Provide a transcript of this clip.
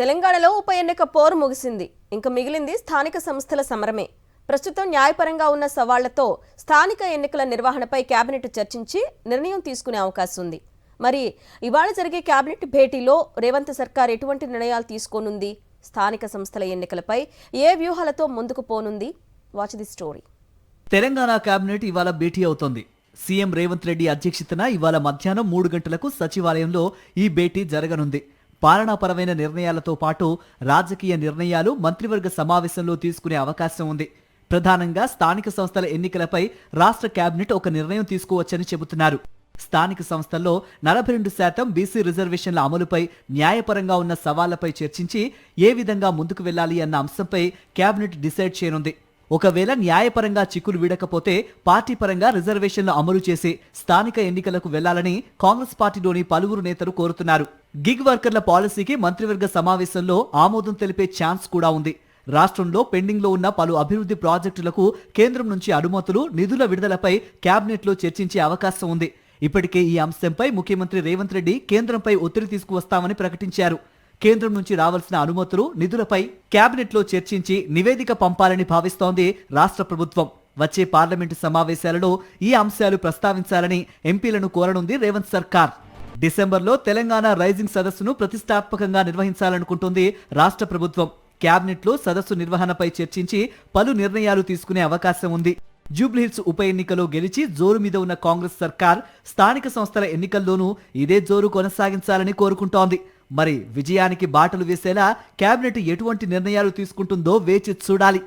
తెలంగాణలో ఉప ఎన్నిక పోరు ముగిసింది. ఇంకా మిగిలింది స్థానిక సంస్థల సమరమే. ప్రస్తుతం న్యాయపరంగా ఉన్న సవాళ్లతో స్థానిక ఎన్నికల నిర్వహణపై కేబినెట్ చర్చించి నిర్ణయం తీసుకునే అవకాశం ఉంది. మరి ఇవాళ జరిగే కేబినెట్ భేటీలో రేవంత్ సర్కార్ ఎటువంటి నిర్ణయాలు తీసుకోనుంది? స్థానిక సంస్థల ఎన్నికలపై ఏ వ్యూహాలతో ముందుకు పోనుంది? Watch the story. Telangana cabinet ఇవాళ భేటీ అవుతోంది. సీఎం రేవంత్ రెడ్డి అధ్యక్షతన ఇవాళ మధ్యాహ్నం 3 గంటలకు సచివాలయంలో ఈ భేటీ జరగనుంది. పాలనాపరమైన నిర్ణయాలతో పాటు రాజకీయ నిర్ణయాలు మంత్రివర్గ సమావేశంలో తీసుకునే అవకాశం ఉంది. ప్రధానంగా స్థానిక సంస్థల ఎన్నికలపై రాష్ట్ర కేబినెట్ ఒక నిర్ణయం తీసుకోవచ్చని చెబుతున్నారు. స్థానిక సంస్థల్లో 42% బీసీ రిజర్వేషన్ల అమలుపై న్యాయపరంగా ఉన్న సవాళ్లపై చర్చించి ఏ విధంగా ముందుకు వెళ్లాలి అన్న అంశంపై కేబినెట్ డిసైడ్ చేయనుంది. ఒకవేళ న్యాయపరంగా చిక్కులు వీడకపోతే పార్టీ పరంగా రిజర్వేషన్లు అమలు చేసి స్థానిక ఎన్నికలకు వెళ్లాలని కాంగ్రెస్ పార్టీలోని పలువురు నేతలు కోరుతున్నారు. గిగ్ వర్కర్ల పాలసీకి మంత్రివర్గ సమావేశంలో ఆమోదం తెలిపే ఛాన్స్ కూడా ఉంది. రాష్ట్రంలో పెండింగ్ లో ఉన్న పలు అభివృద్ధి ప్రాజెక్టులకు కేంద్రం నుంచి అనుమతులు, నిధుల విడుదలపై కేబినెట్ లో చర్చించే అవకాశం ఉంది. ఇప్పటికే ఈ అంశంపై ముఖ్యమంత్రి రేవంత్ రెడ్డి కేంద్రంపై ఒత్తిడి తీసుకువస్తామని ప్రకటించారు. కేంద్రం నుంచి రావాల్సిన అనుమతులు, నిధులపై కేబినెట్ లో చర్చించి నివేదిక పంపాలని భావిస్తోంది రాష్ట్ర ప్రభుత్వం. వచ్చే పార్లమెంటు సమావేశాలలో ఈ అంశాలు ప్రస్తావించాలని ఎంపీలను కోరనుంది రేవంత్ సర్కార్. డిసెంబర్లో తెలంగాణ రైజింగ్ సదస్సును ప్రతిష్టాత్మకంగా నిర్వహించాలనుకుంటోంది రాష్ట్ర ప్రభుత్వం. కేబినెట్ లో సదస్సు నిర్వహణపై చర్చించి పలు నిర్ణయాలు తీసుకునే అవకాశం ఉంది. జూబ్లీహిల్స్ ఉప ఎన్నికలో గెలిచి జోరు మీద ఉన్న కాంగ్రెస్ సర్కార్ స్థానిక సంస్థల ఎన్నికల్లోనూ ఇదే జోరు కొనసాగించాలని కోరుకుంటోంది. మరి విజయానికి బాటలు వేసేలా కేబినెట్ ఎటువంటి నిర్ణయాలు తీసుకుంటుందో వేచి చూడాలి.